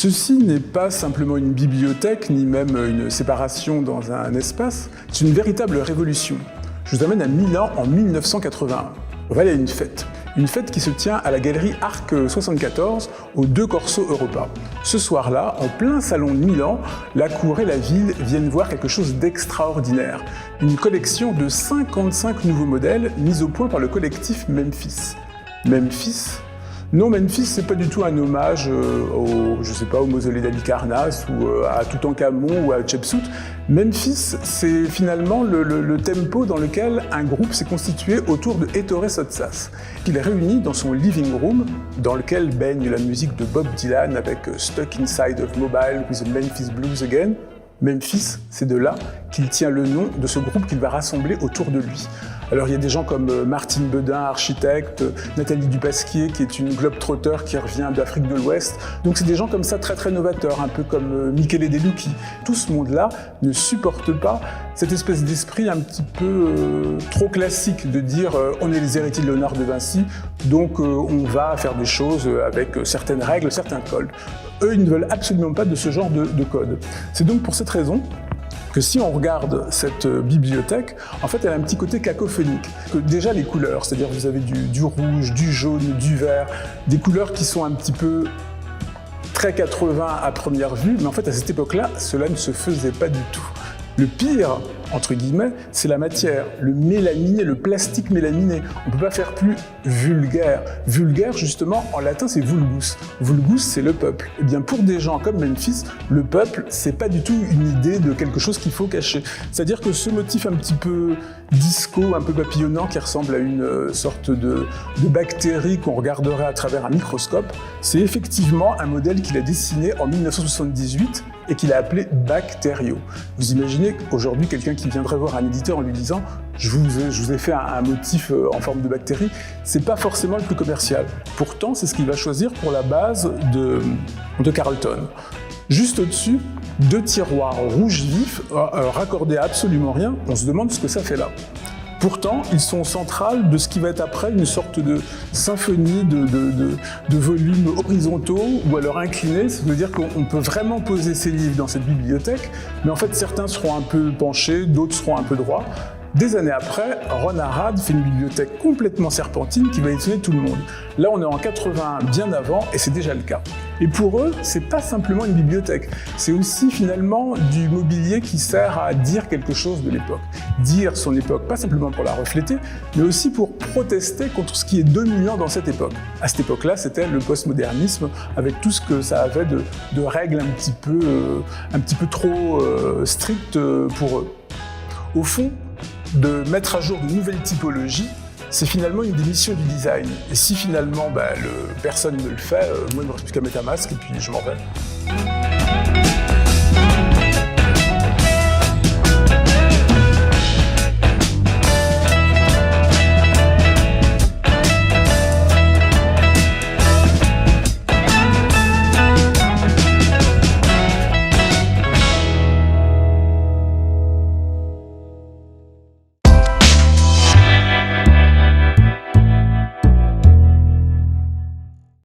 Ceci n'est pas simplement une bibliothèque, ni même une séparation dans un espace, c'est une véritable révolution. Je vous amène à Milan en 1981. Voilà une fête qui se tient à la galerie Arc 74 au 2 Corso Europa. Ce soir-là, en plein salon de Milan, la cour et la ville viennent voir quelque chose d'extraordinaire. Une collection de 55 nouveaux modèles mis au point par le collectif Memphis. Memphis ? Non, Memphis, c'est pas du tout un hommage au mausolée d'Halicarnasse ou à Toutankhamon ou à Hatshepsut. Memphis, c'est finalement le tempo dans lequel un groupe s'est constitué autour de Ettore Sottsass, qu'il réunit dans son living room, dans lequel baigne la musique de Bob Dylan avec Stuck Inside of Mobile with the Memphis Blues Again. Memphis, c'est de là qu'il tient le nom de ce groupe qu'il va rassembler autour de lui. Alors il y a des gens comme Martine Bedin, architecte, Nathalie Dupasquier, qui est une globe-trotter qui revient d'Afrique de l'Ouest. Donc c'est des gens comme ça très novateurs, un peu comme Michele De Lucchi. Tout ce monde-là ne supporte pas cette espèce d'esprit un petit peu trop classique de dire on est les héritiers de Léonard de Vinci, donc on va faire des choses avec certaines règles, certains codes. Eux, ils ne veulent absolument pas de ce genre de code. C'est donc pour cette raison que si on regarde cette bibliothèque, en fait, elle a un petit côté cacophonique. Que déjà les couleurs, c'est-à-dire vous avez du rouge, du jaune, du vert, des couleurs qui sont un petit peu très 80 à première vue, mais en fait, à cette époque-là, cela ne se faisait pas du tout. Le pire, entre guillemets, c'est la matière, le mélaminé, le plastique mélaminé. On ne peut pas faire plus vulgaire. Vulgaire, justement, en latin, c'est vulgus. Vulgus, c'est le peuple. Eh bien, pour des gens comme Memphis, le peuple, c'est pas du tout une idée de quelque chose qu'il faut cacher. C'est-à-dire que ce motif un petit peu disco, un peu papillonnant, qui ressemble à une sorte de bactérie qu'on regarderait à travers un microscope, c'est effectivement un modèle qu'il a dessiné en 1978 et qu'il a appelé Bacterio. Vous imaginez aujourd'hui quelqu'un qui viendrait voir un éditeur en lui disant « je vous ai fait un motif en forme de bactérie », c'est pas forcément le plus commercial. Pourtant, c'est ce qu'il va choisir pour la base de Carlton. Juste au-dessus, 2 tiroirs rouge vif, raccordés à absolument rien, on se demande ce que ça fait là. Pourtant, ils sont centrales de ce qui va être après une sorte de symphonie de volumes horizontaux ou alors inclinés. C'est-à-dire qu'on peut vraiment poser ses livres dans cette bibliothèque, mais en fait, certains seront un peu penchés, d'autres seront un peu droits. Des années après, Ron Arad fait une bibliothèque complètement serpentine qui va étonner tout le monde. Là, on est en 81, bien avant, et c'est déjà le cas. Et pour eux, c'est pas simplement une bibliothèque, c'est aussi finalement du mobilier qui sert à dire quelque chose de l'époque. Dire son époque, pas simplement pour la refléter, mais aussi pour protester contre ce qui est dominant dans cette époque. À cette époque-là, c'était le postmodernisme, avec tout ce que ça avait de règles un petit peu trop strictes pour eux. Au fond, de mettre à jour de nouvelles typologies, c'est finalement une des missions du design. Et si finalement personne ne le fait, moi il ne me reste plus qu'à mettre un masque et puis je m'en vais.